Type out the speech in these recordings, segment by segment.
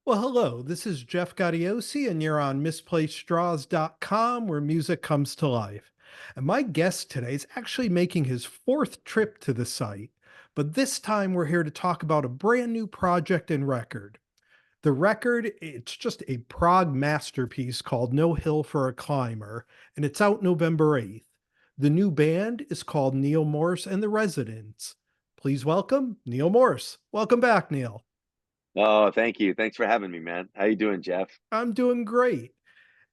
Well, hello, this is Jeff Gaudiosi, and you're on misplaceddraws.com where music comes to life. And my guest today is actually making his fourth trip to the site, but this time we're here to talk about a brand new project and record. The record, it's just a prog masterpiece called No Hill for a Climber, and it's out November 8th. The new band is called Neal Morse and The Resonance. Please welcome Neal Morse. Welcome back, Neal. Oh, thank you. Thanks for having me, man. How you doing, Jeff? I'm doing great.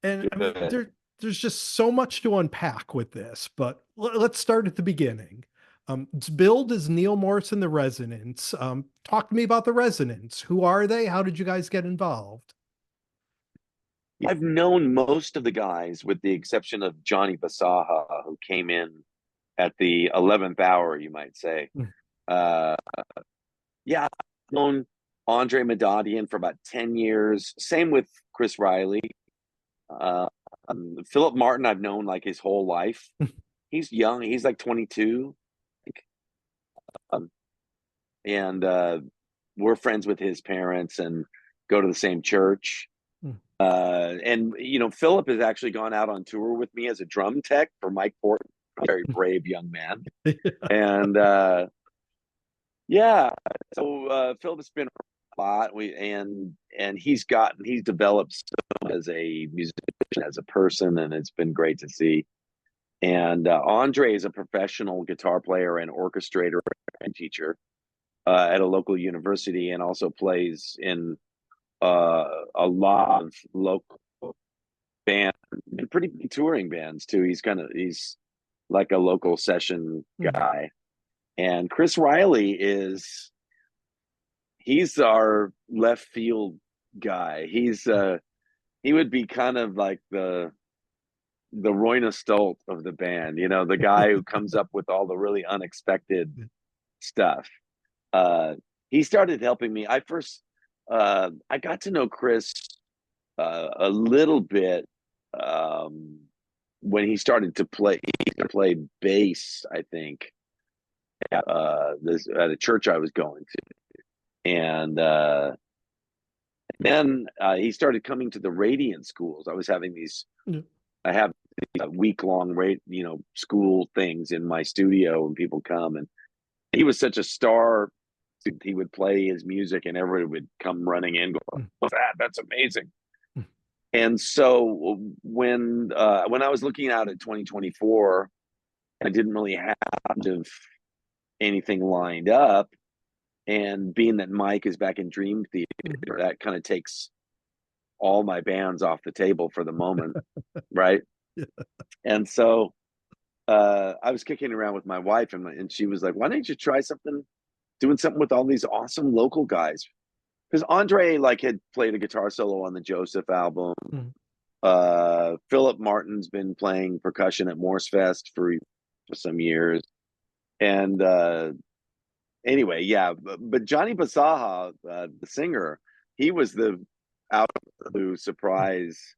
And I mean, Good. there's just so much to unpack with this, but let's start at the beginning. It's billed as Neal Morse and the Resonance. Talk to me about the Resonance. Who are they? How did you guys get involved? I've known most of the guys with the exception of Johnny Basaha, who came in at the 11th hour, you might say. Mm. Uh, yeah, I've known Andre Madadian for about 10 years. Same with Chris Riley. Uh, Philip Martin, I've known like his whole life. He's young. He's like 22. Um, and we're friends with his parents and go to the same church. Mm. And Philip has actually gone out on tour with me as a drum tech for Mike Portman, a very brave young man. And yeah, so Philip's been a lot. He's developed so much as a musician, as a person, and it's been great to see. And Andre is a professional guitar player and orchestrator and teacher at a local university, and also plays in a lot of local band and pretty big touring bands too. He's like a local session Mhm. guy. And Chris Riley he's our left field guy. He would be kind of like the Royna Stolt of the band, the guy who comes up with all the really unexpected stuff. Uh he started helping me. I got to know Chris a little bit um, when he started to play bass, I think, at a church I was going to. And then he started coming to the Radiant schools. Yeah. I have week-long school things in my studio, and people come, and he was such a star. He would play his music and everybody would come running in, go, Mm. "What's that? That's amazing." Mm. And so when I was looking out at 2024, I didn't really have of anything lined up. And being that Mike is back in Dream Mm. Theater, that kind of takes all my bands off the table for the moment, right? Yeah. And so I was kicking around with my wife, and she was like, "Why don't you try doing something with all these awesome local guys?" Because Andre like had played a guitar solo on the Joseph album. Mm. Philip Martin's been playing percussion at Morse Fest for some years. And anyway, yeah, but Johnny Basaha, the singer, he was the out of the blue Mm. surprise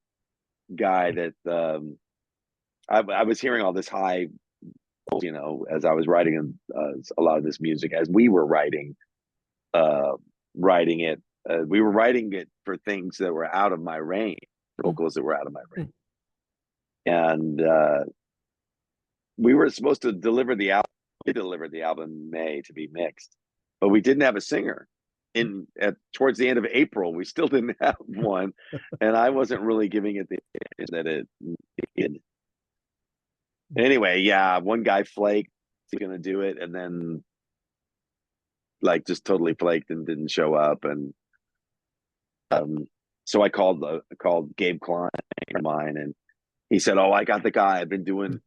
guy that I was hearing all this high, as I was writing a lot of this music, as we were uh, writing it. We were writing it for things that were out of my range, Mm. vocals that were out of my range. Mm. And we were supposed to deliver the album. We delivered the album in May to be mixed, but we didn't have a singer. Towards the end of April, we still didn't have one, and I wasn't really giving it the attention that it needed. Anyway, yeah, one guy flaked. He's gonna do it, and then like just totally flaked and didn't show up. And so I called Gabe Klein, of mine, and he said, "Oh, I got the guy. I've been doing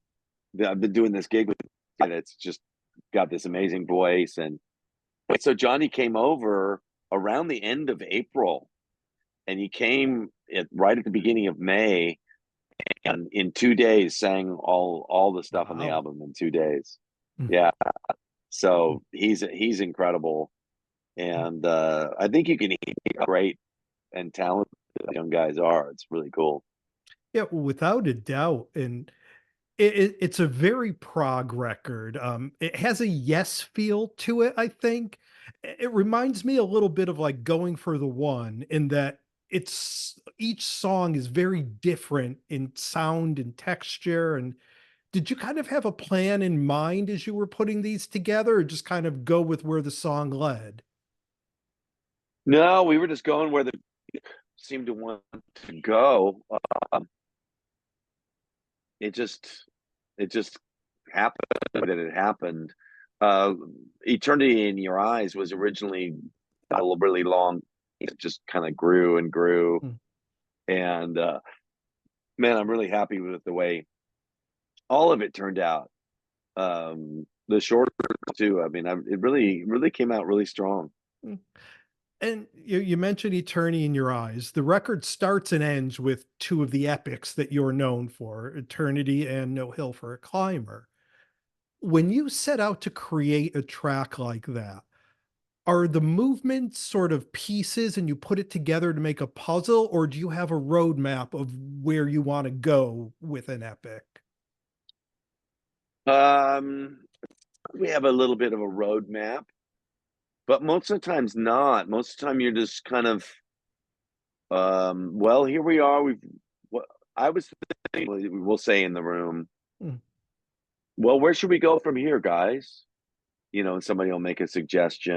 this gig with and it's just got this amazing voice." And so Johnny came over around the end of April, and he came right at the beginning of May, and in 2 days sang all the stuff on the Wow. album in 2 days. Mm. Yeah, Mm. so he's incredible, and I think you can hear how great and talented young guys are. It's really cool. Yeah, without a doubt. And it's a very prog record. It has a Yes feel to it, I think. It reminds me a little bit of like Going for the One in that it's each song is very different in sound and texture. And did you kind of have a plan in mind as you were putting these together, or just kind of go with where the song led? No, we were just going where the seemed to want to go. Um, it just it just happened that it happened. Uh, Eternity in Your Eyes was originally a really long. It just kind of grew and grew, Mm, and man, I'm really happy with the way all of it turned out. The short too. I mean, it really came out really strong. mm. And you mentioned Eternity in Your Eyes. The record starts and ends with two of the epics that you're known for, Eternity and No Hill for a Climber. When you set out to create a track like that, are the movements sort of pieces and you put it together to make a puzzle, or do you have a roadmap of where you want to go with an epic? Um, we have a little bit of a roadmap, but most of the times not. Most of the time, you're just kind of, well, here we are. What I was thinking, we'll say in the room, Mm, well, where should we go from here, guys? And somebody will make a suggestion.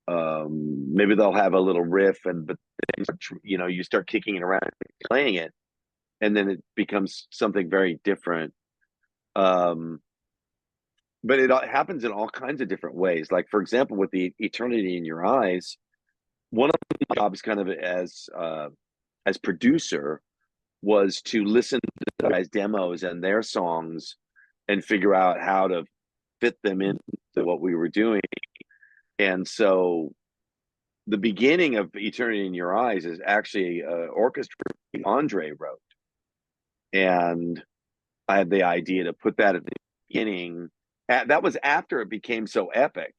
Maybe they'll have a little riff, but you start kicking it around, playing it, and then it becomes something very different. Um, but happens in all kinds of different ways. Like, for example, with the Eternity in Your Eyes, one of my jobs, kind of as producer, was to listen to the guys' demos and their songs and figure out how to fit them into what we were doing. And so the beginning of Eternity in Your Eyes is actually an orchestra Andre wrote. And I had the idea to put that at the beginning. That was after it became so epic.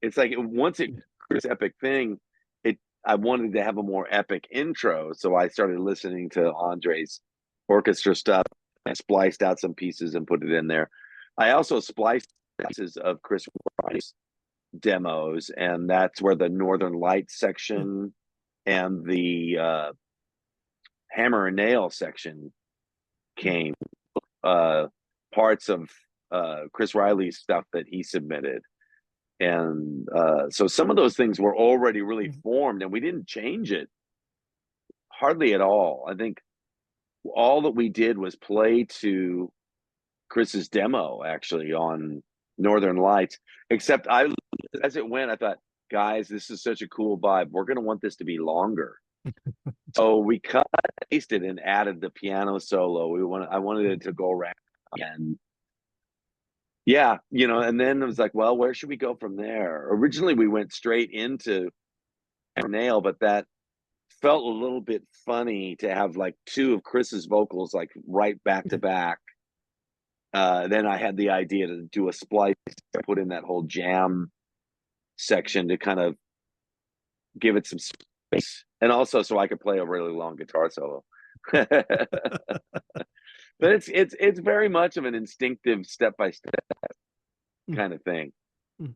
It's like once it this epic thing, I wanted to have a more epic intro, so I started listening to Andre's orchestra stuff. I spliced out some pieces and put it in there. I also spliced pieces of Chris Rice's demos, and that's where the Northern Lights mm, section and the Hammer and Nail section mm, came. Uh, Parts of Chris Riley's stuff that he submitted. And so some of those things were already really mm, formed, and we didn't change it hardly at all. I think all that we did was play to Chris's demo actually on Northern Lights. Except as it went, I thought, guys, this is such a cool vibe. We're going to want this to be longer. So we cut, pasted, and added the piano solo. I wanted it to go around, and yeah, and then it was like, well, where should we go from there? Originally, we went straight into Nail, but that felt a little bit funny to have like two of Chris's vocals like right back to mm. back. Then I had the idea to do a splice, put in that whole jam section to kind of give it some space, and also so I could play a really long guitar solo. But it's very much of an instinctive step by step Mm, kind of thing. mm.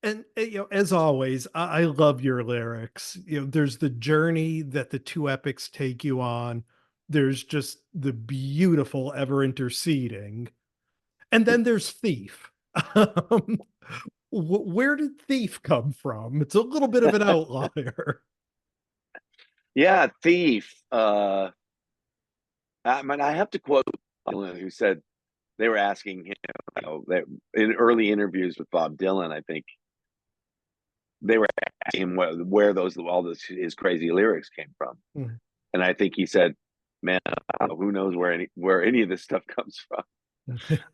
And as always, I love your lyrics. There's the journey that the two epics take you on. There's just the beautiful ever interceding, and then there's Thief. Um, where did Thief come from? It's a little bit of an outlier. Yeah, Thief. I mean, I have to quote Dylan, who said they were asking him, that in early interviews with Bob Dylan, I think they were asking him where his crazy lyrics came from, Mm. and I think he said, "Man, who knows where any of this stuff comes from."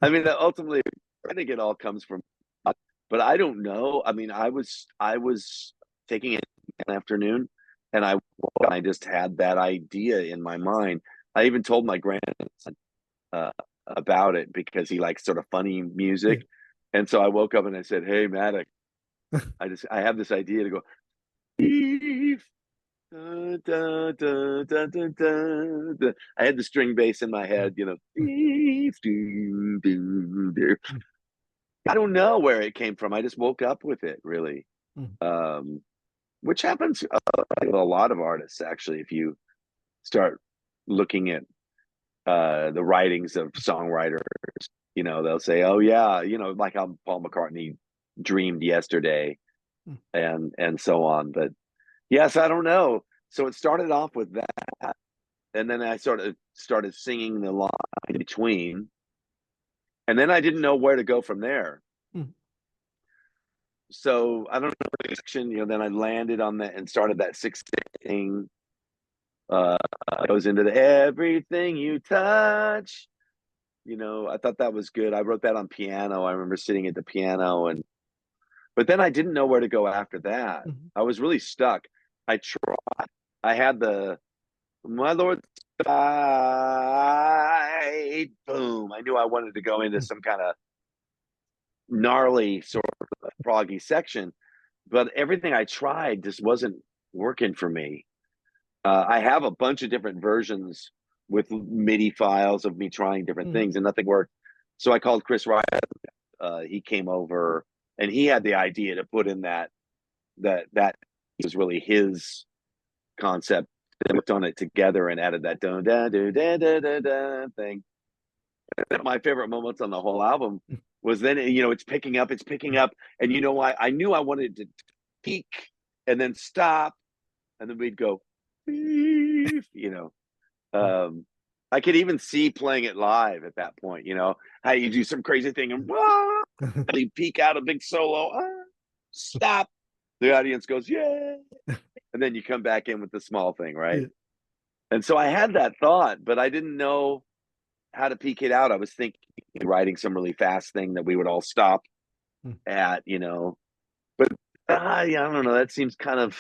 I mean, ultimately, I think it all comes from, but I don't know. I mean, I was taking it an afternoon, and I just had that idea in my mind. I even told my grandson uh, about it because he likes sort of funny Yeah. music, and so I woke up and I said, "Hey, Maddox, I have this idea to go." Beef. Da, da, da, da, da, da, da. I had the string bass in my head, beef, doo, doo, doo. I don't know where it came from. I just woke up with it, really. Mm, Um, which happens with a lot of artists, actually. If you start looking at the writings of songwriters, they'll say, "Oh yeah," like how Paul McCartney dreamed yesterday, mm, and so on. But yes, I don't know. So it started off with that, and then I sort of started singing the line in between, and then I didn't know where to go from there. mm, So I don't know the section, then I landed on that and started that six thing. Uh, goes into the everything you touch. I thought that was good. I wrote that on piano. I remember sitting at the piano, but then I didn't know where to go after that. mm, I was really stuck. I tried. I had the my Lord side. Boom. I knew I wanted to go into mm, some kind of gnarly sort of proggy section, but everything I tried just wasn't working for me. I have a bunch of different versions with MIDI files of me trying different mm, things, and nothing worked. So I called Chris Wright. He came over, and he had the idea to put in that was really his concept. They worked on it together and added that da da da da da da thing. My favorite moments on the whole album mm, was then it's picking up, and I knew I wanted to peak and then stop, and then we'd go, beep, mm. um, I could even see playing it live at that point. How you do some crazy thing and you peak out a big solo, stop. The audience goes, yeah, and then you come back in with the small thing, right? Yeah, And so I had that thought, but I didn't know how to peak it out. I was thinking writing some really fast thing that we would all stop mm, at, but yeah, I don't know. That seems kind of.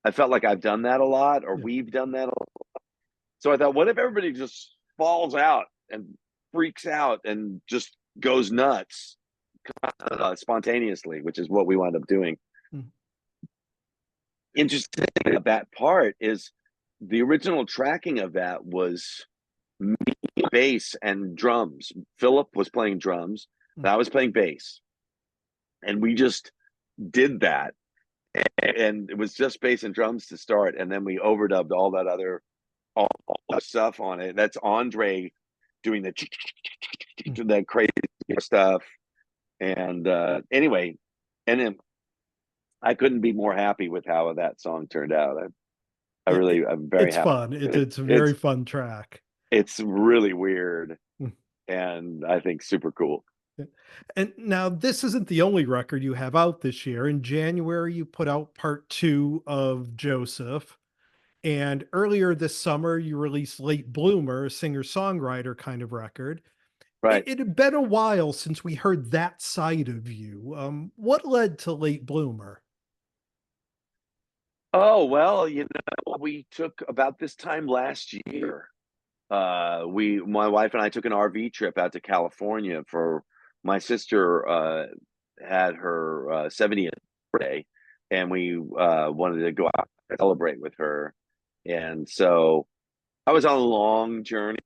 I felt like I've done that a lot, or yeah. we've done that a lot. So I thought, what if everybody just falls out and freaks out and just goes nuts spontaneously, which is what we wound up doing. Mm, Interesting about that part is the original tracking of that was me, bass and drums. Philip was playing drums, mm, and I was playing bass, and we just did that. And it was just bass and drums to start, and then we overdubbed all the stuff on it. That's Andre doing mm. the crazy stuff. And anyway, and then I couldn't be more happy with how that song turned out. Yeah, I'm very it's happy. fun. It's a very It's fun track. it's really weird Mm, and I think super cool. yeah. And now this isn't the only record you have out this year. In January, you put out part two of Joseph. And earlier this summer, you released Late Bloomer, a singer-songwriter kind of record. Right. It had been a while since we heard that side of you. What led to Late Bloomer? Oh, well, we took about this time last year. My wife and I took an RV trip out to California for my sister had her 70th birthday, and we wanted to go out and celebrate with her. And so I was on a long journey,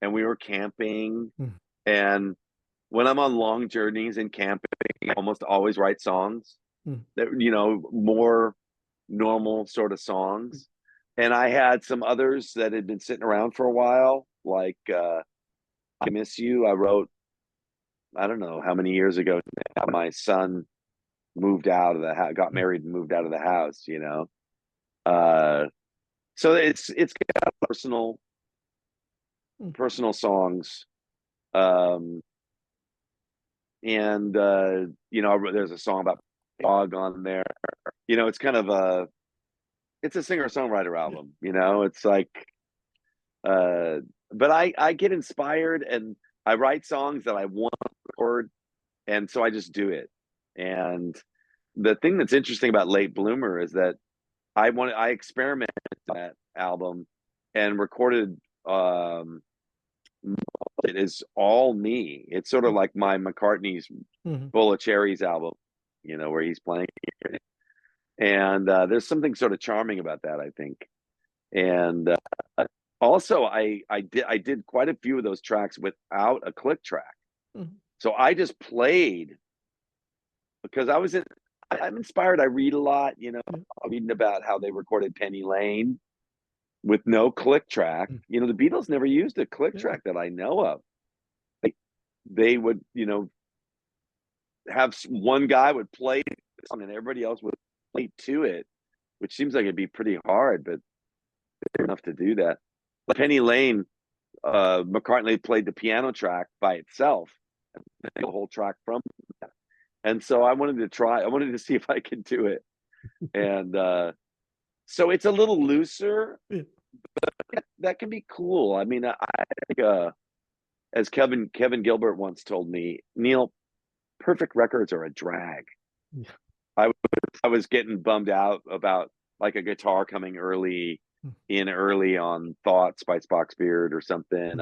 and we were camping. Mm, And when I'm on long journeys and camping, I almost always write songs mm, that more normal sort of mm, songs. And I had some others that had been sitting around for a while, like I Miss You. I wrote, I don't know how many years ago now. My son moved out of the house, got mm, married and moved out of the house. Uh, so it's got mm, personal songs. Um, and there's a song about Prog on there. It's kind of it's a singer-songwriter yeah, album. It's like uh but I get inspired and I write songs that I want to record, and so I just do it. And the thing that's interesting about Late Bloomer is that I experimented with that album and recorded um it is all me. It's sort of like my McCartney's mhm, Full of Cherries album, where he's playing. And there's something sort of charming about that, I think. And also I did quite a few of those tracks without a click track. mhm. So I just played because I'm inspired. I read a lot, Yeah. I'm reading about how they recorded Penny Lane with no click track. Mm. The Beatles never used a click Yeah. track that I know of. They would, have one guy would play the song and everybody else would play to it, which seems like it'd be pretty hard, but enough to do that. Penny Lane, McCartney played the piano track by itself, the whole track from that. And so I wanted to see if I could do it. And so it's a little looser. Yeah. That can be cool. I mean, I think as Kevin Gilbert once told me, Neal, perfect records are a drag. Yeah. I I was getting bummed out about like a guitar coming Mm. early on Thoughts by Spock's Beard or something.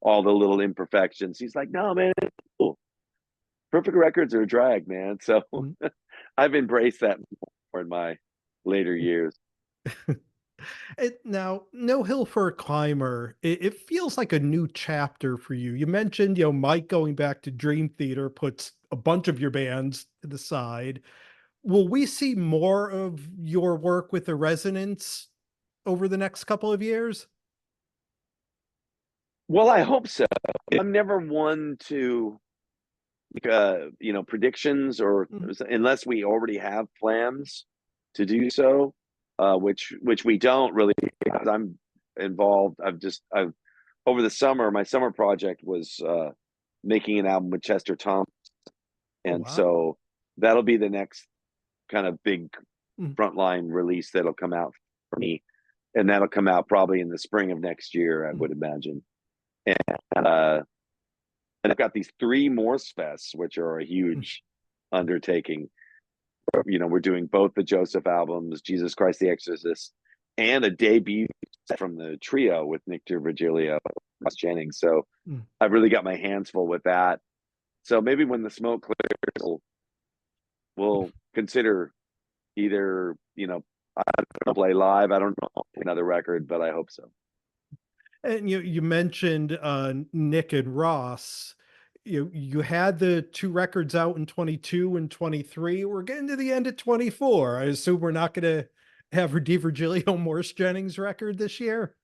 All the little imperfections. He's like, no, man, it's cool. Perfect records are a drag, man. So Mm. I've embraced that more in my later years. Now, No Hill for a Climber, it feels like a new chapter for you. You mentioned, Mike going back to Dream Theater puts a bunch of your bands to the side. Will we see more of your work with the Resonance over the next couple of years? Well, I hope so. I'm never one to predictions or Mhm. unless we already have plans to do so, which we don't really because I'm involved. I've over the summer, my summer project was making an album with Chester Thompson, Oh, and wow. so that'll be the next kind of big Mm. frontline release that'll come out for me, and that'll come out probably in the spring of next year, I Mm. would imagine. And and I've got these three Morse fests, which are a Mm. huge undertaking. We're doing both the Joseph albums, Jesus Christ the Exorcist, and a debut from the trio with Nick Virgilio, Ross Jennings. So Mm. I've really got my hands full with that. So maybe when the smoke clears, we'll consider either, I don't play live. I don't know another record, but I hope so. And you mentioned Nick and Ross. You had the two records out in 22 and 23. We're getting to the end of 24. I assume we're not going to have a DiVirgilio Morse Jennings record this year.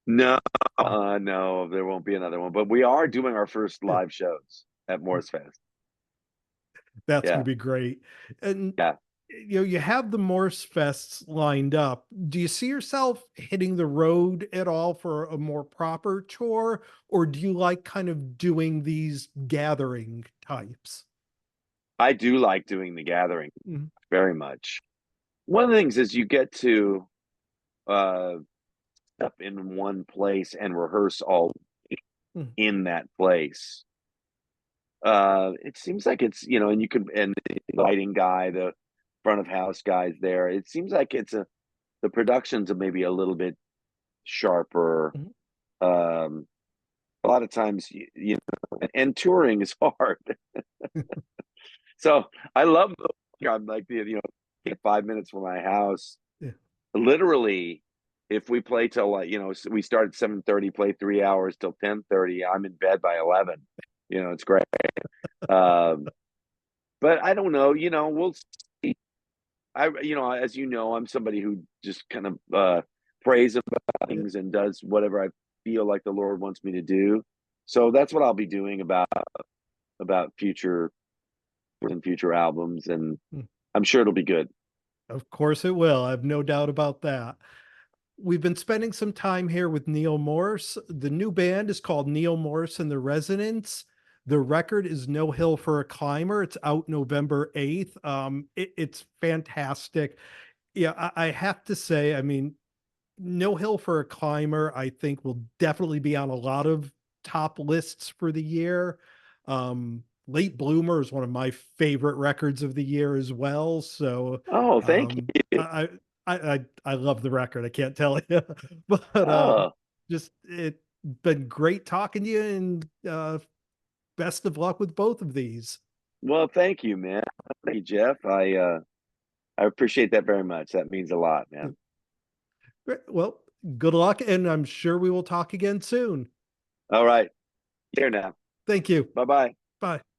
No, no, there won't be another one. But we are doing our first Yeah. live shows at Morse Fest. That's going to Yeah, be great. And yeah. you have the Morse Fests lined up. Do you see yourself hitting the road at all for a more proper tour, or do you like kind of doing these gathering types? I do like doing the gathering Mhm. very much. One of the things is you get to uh up in one place and rehearse all Mm. in that place. It seems like and you can and the lighting guy, the front of house guys there. It seems like the productions are maybe a little bit sharper. Mhm. Um, a lot of times, and touring is hard. So I love. I'm like get 5 minutes from my house. Yeah. Literally, if we play till we start at 7:30, play 3 hours till 10:30. I'm in bed by 11. It's great. Um, but I don't know. We'll see. As I'm somebody who just kind of prays about Yeah. things and does whatever I feel like the Lord wants me to do. So that's what I'll be doing about future and future albums, and Mm. I'm sure it'll be good. Of course it will. I have no doubt about that. We've been spending some time here with Neal Morse. The new band is called Neal Morse and The Resonance. The record is No Hill for a Climber. It's out November 8th. It's fantastic. Yeah, I have to say, I mean, No Hill for a Climber, I think will definitely be on a lot of top lists for the year. Late Bloomer is one of my favorite records of the year as well. So Oh, thank you. I love the record. I can't tell you, but Oh, just it been great talking to you, and best of luck with both of these. well, thank you, man. Thank you, Jeff. I appreciate that very much. That means a lot, man. Great. Well, good luck, and I'm sure we will talk again soon. All right, here now. Thank you. Bye bye. Bye.